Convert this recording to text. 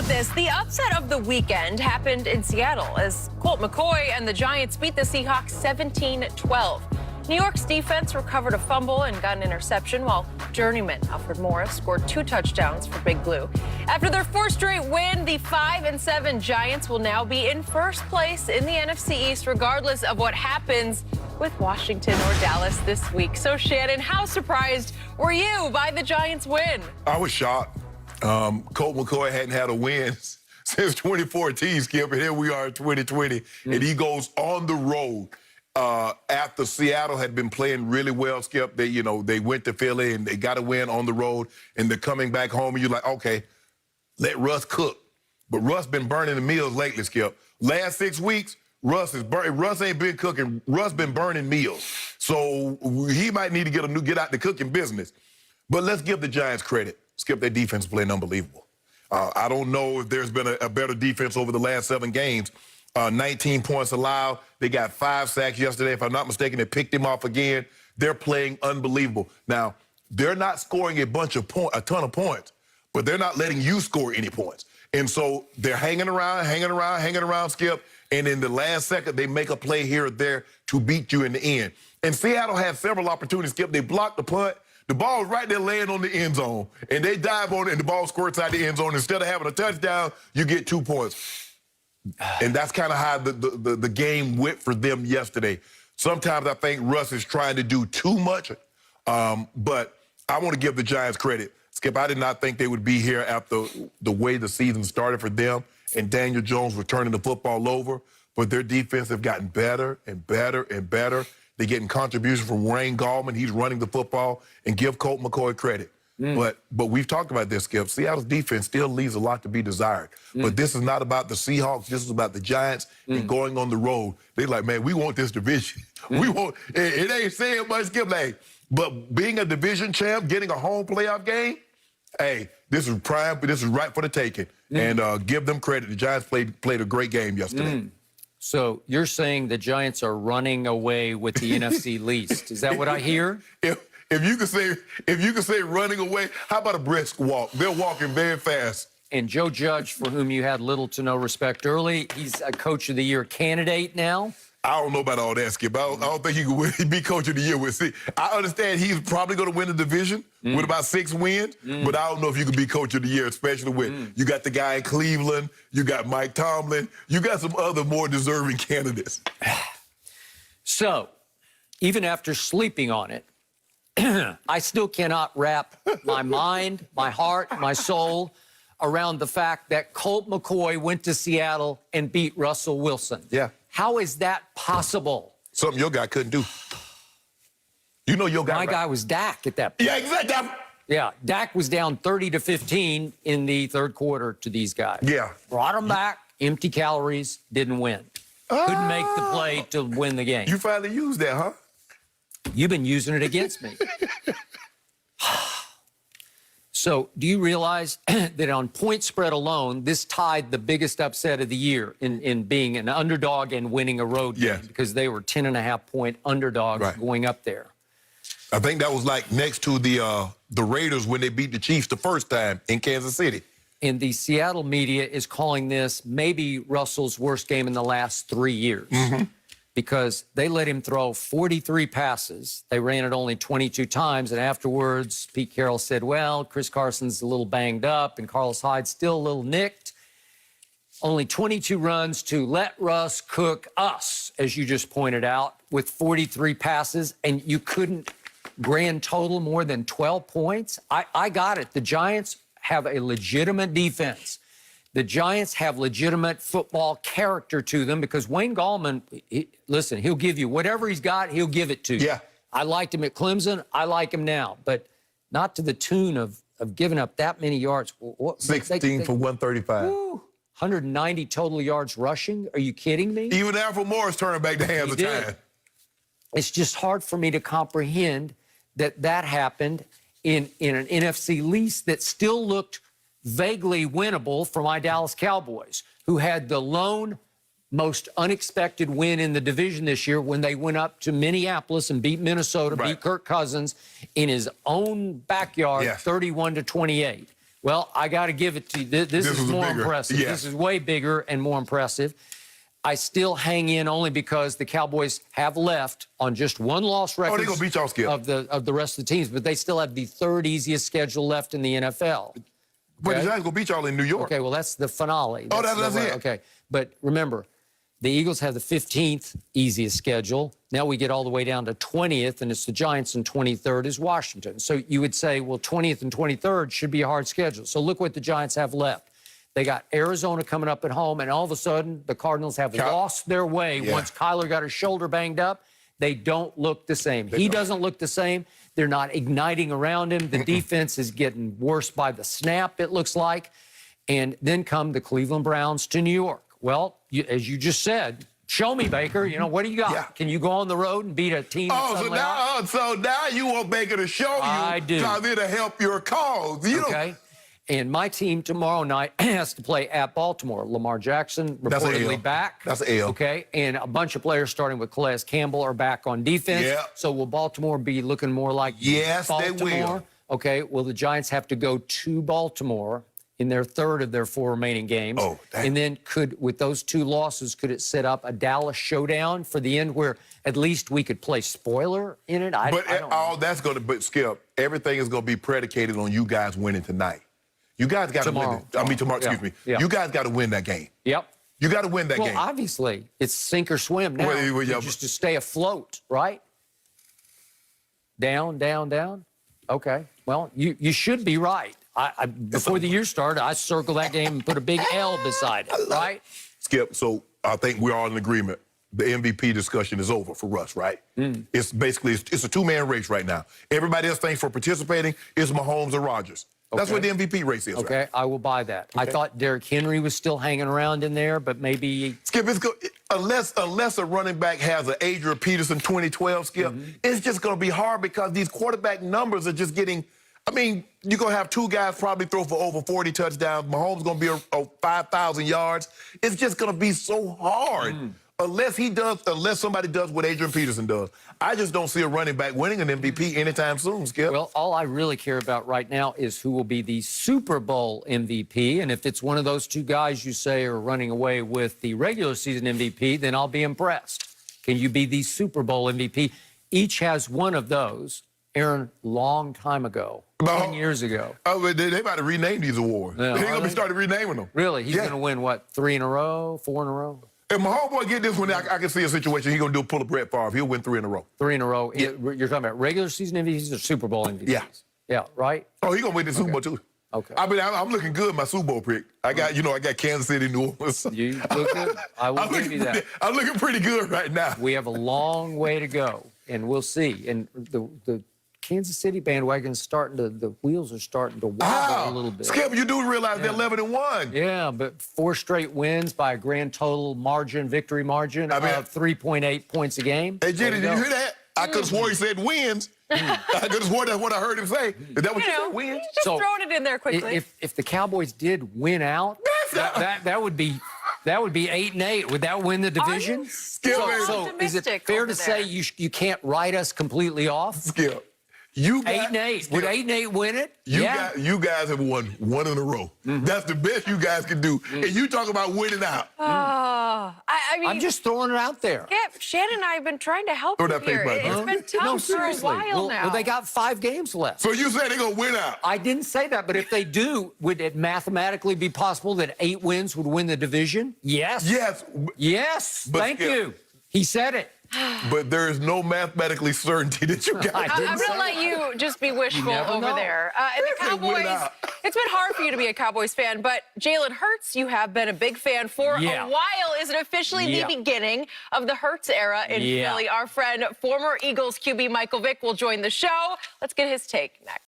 this? The upset of the weekend happened in Seattle as Colt McCoy and the Giants beat the Seahawks 17-12. New York's defense recovered a fumble and got an interception, while journeyman Alfred Morris scored 2 touchdowns for Big Blue. After their 4th straight win, the 5-7 Giants will now be in first place in the NFC East, regardless of what happens with Washington or Dallas this week. So, Shannon, how surprised were you by the Giants' win? I was shocked. Colt McCoy hadn't had a win since 2014, Skip, and here we are in 2020, and he goes on the road. After Seattle had been playing really well, Skip, they went to Philly and they got a win on the road, and they're coming back home, and you're like, okay, let Russ cook. But Russ been burning the meals lately, Skip. Last 6 weeks, Russ ain't been cooking. Russ been burning meals. So he might need to get out the cooking business. But let's give the Giants credit. Skip, their defense is playing unbelievable. I don't know if there's been a better defense over the last 7 games. 19 points allowed. They got 5 sacks yesterday. If I'm not mistaken, they picked him off again. They're playing unbelievable. Now, they're not scoring a ton of points, but they're not letting you score any points. And so they're hanging around, Skip, and in the last second, they make a play here or there to beat you in the end. And Seattle had several opportunities, Skip. They blocked the punt. The ball was right there laying on the end zone, and they dive on it, and the ball squirts out the end zone. Instead of having a touchdown, you get 2 points. And that's kind of how the game went for them yesterday. Sometimes I think Russ is trying to do too much, but I want to give the Giants credit. Skip, I did not think they would be here after the way the season started for them and Daniel Jones were turning the football over, but their defense have gotten better and better and better. They're getting contributions from Wayne Gallman. He's running the football, and give Colt McCoy credit. But we've talked about this, Skip. Seattle's defense still leaves a lot to be desired. But this is not about the Seahawks. This is about the Giants and going on the road. They're like, man, we want this division. We want it ain't saying much, Skip. But being a division champ, getting a home playoff game, hey, this is prime. This is right for the taking. And give them credit. The Giants played a great game yesterday. So you're saying the Giants are running away with the NFC East. Is that what I hear? If you could say running away, how about a brisk walk? They're walking very fast. And Joe Judge, for whom you had little to no respect early, he's a Coach of the Year candidate now. I don't know about all that, Skip. I don't think he could be Coach of the Year with 6. I understand he's probably going to win the division with about 6 wins, but I don't know if you can be Coach of the Year, especially with you got the guy in Cleveland, you got Mike Tomlin, you got some other more deserving candidates. So, even after sleeping on it, I still cannot wrap my mind, my heart, my soul around the fact that Colt McCoy went to Seattle and beat Russell Wilson. Yeah. How is that possible? Something your guy couldn't do. You know your guy. My guy was Dak at that point. Yeah, exactly. Yeah, Dak was down 30-15 in the 3rd quarter to these guys. Yeah. Brought them back, empty calories, didn't win. Couldn't make the play to win the game. You finally used that, huh? You've been using it against me. So, do you realize that on point spread alone, this tied the biggest upset of the year in being an underdog and winning a road game? Because they were 10.5-point underdogs going up there. I think that was like next to the Raiders when they beat the Chiefs the first time in Kansas City. And the Seattle media is calling this maybe Russell's worst game in the last 3 years. Because they let him throw 43 passes. They ran it only 22 times, and afterwards, Pete Carroll said, well, Chris Carson's a little banged up, and Carlos Hyde's still a little nicked. Only 22 runs to let Russ cook us, as you just pointed out, with 43 passes, and you couldn't grand total more than 12 points? I got it. The Giants have a legitimate defense. The Giants have legitimate football character to them because Wayne Gallman, listen, he'll give you whatever he's got, he'll give it to you. Yeah. I liked him at Clemson. I like him now, but not to the tune of giving up that many yards. 16 for 135. 190 total yards rushing. Are you kidding me? Even Alfred Morris turning back the hands of time. It's just hard for me to comprehend that happened in an NFC East that still looked vaguely winnable for my Dallas Cowboys, who had the lone most unexpected win in the division this year when they went up to Minneapolis and beat Minnesota, beat Kirk Cousins in his own backyard, 31-28. Well, I got to give it to you. This is was more bigger. impressive. Yeah. This is way bigger and more impressive. I still hang in only because the Cowboys have left on just one loss record they're gonna beat y'all, Skip. of the rest of the teams, but they still have the third easiest schedule left in the NFL. But Okay? the Giants gonna beat y'all in New York. Okay, well, that's the finale. Oh, that's the- it. Okay, but remember, the Eagles have the 15th easiest schedule. Now we get all the way down to 20th, and it's the Giants, and 23rd is Washington. So you would say, well, 20th and 23rd should be a hard schedule. So look what the Giants have left. They got Arizona coming up at home, and all of a sudden, the Cardinals have lost their way. Yeah. Once Kyler got his shoulder banged up, they don't look the same. He doesn't look the same. They're not igniting around him. The defense is getting worse by the snap, it looks like. And then come the Cleveland Browns to New York. Well, as you just said, show me, Baker. You know, what do you got? Yeah. Can you go on the road and beat a team? Oh, so now you want Baker to show you. I do. Because it'll help your cause. You Okay. And my team tomorrow night has to play at Baltimore. Lamar Jackson That's a L. reportedly back. That's a L. Okay. And a bunch of players starting with Calais Campbell are back on defense. Yeah. So will Baltimore be looking more like Yes, they Baltimore? will. Okay. Well, the Giants have to go to Baltimore in their third of their 4 remaining games. Oh, dang. And then with those 2 losses, could it set up a Dallas showdown for the end where at least we could play spoiler in it? I don't know. all that's going to, but Skip, everything is going to be predicated on you guys winning tonight. You guys got to win Tomorrow. it. I mean, tomorrow, excuse me. Yeah. You guys got to win that game. Yep. You got to win that Well, game. obviously, it's sink or swim now. Well, yeah, just to stay afloat, right? Down, down, down. Okay. Well, you should be right. Before the year started, I circled that game and put a big L beside it, right? Skip, so I think we're all in agreement. The MVP discussion is over for Russ, right? It's basically, it's a 2-man race right now. Everybody else thinks for participating is Mahomes or Rodgers. That's what the MVP race is, Okay, right? I will buy that. I thought Derrick Henry was still hanging around in there, but maybe... Skip, unless a running back has an Adrian Peterson 2012, Skip, it's just going to be hard because these quarterback numbers are just getting... I mean, you're going to have 2 guys probably throw for over 40 touchdowns. Mahomes going to be 5,000 yards. It's just going to be so hard. Unless somebody does what Adrian Peterson does. I just don't see a running back winning an MVP anytime soon, Skip. Well, all I really care about right now is who will be the Super Bowl MVP. And if it's one of those 2 guys you say are running away with the regular season MVP, then I'll be impressed. Can you be the Super Bowl MVP? Each has one of those. Aaron, long time ago, 10 years ago. Oh, but they about to rename these awards. Yeah, They're are going to they? be started renaming them. Really? He's going to win, what, 3 in a row, 4 in a row? If my homeboy get this one, I can see a situation. He's going to pull a Brett Favre. He'll win 3 in a row. 3 in a row. You're talking about regular season MVPs or Super Bowl MVPs? Yeah. Yeah, right? Oh, he's going to win the Super Bowl, too. Okay. I mean, I'm looking good in my Super Bowl pick. I got Kansas City, New Orleans. You look good. I will give you that. I'm looking pretty good right now. We have a long way to go, and we'll see. And the Kansas City bandwagon is the wheels are starting to wobble a little bit. Skip, you do realize they're 11-1. Yeah, but 4 straight wins by a grand total victory margin of 3.8 points a game. Hey, Jenny, did you hear that? I could have swore he said wins. I could have swore that's what I heard him say. Is that what you said, wins? Just throwing it in there quickly. If the Cowboys did win out, that would be 8-8. Would that win the division? Skip, So is it fair to say you can't write us completely off? Skip. You got 8-8. Would 8-8 win it? You guys have won 1 in a row. That's the best you guys can do. And you talk about winning out. I mean, I'm just throwing it out there. Yeah, Shannon and I have been trying to help Throw you that here. paper out there. It's been tough for a while now. Well, they got 5 games left. So you said they're going to win out. I didn't say that, but if they do, would it mathematically be possible that 8 wins would win the division? Yes. Yes. Yes. But Thank Skip, you. He said it. But there is no mathematically certainty that you guys. I'm going to let you just be wishful never over know. there. And the They win Cowboys, out. it's been hard for you to be a Cowboys fan, but Jalen Hurts, you have been a big fan for a while. Is it officially the beginning of the Hurts era in Philly? Our friend, former Eagles QB Michael Vick, will join the show. Let's get his take next.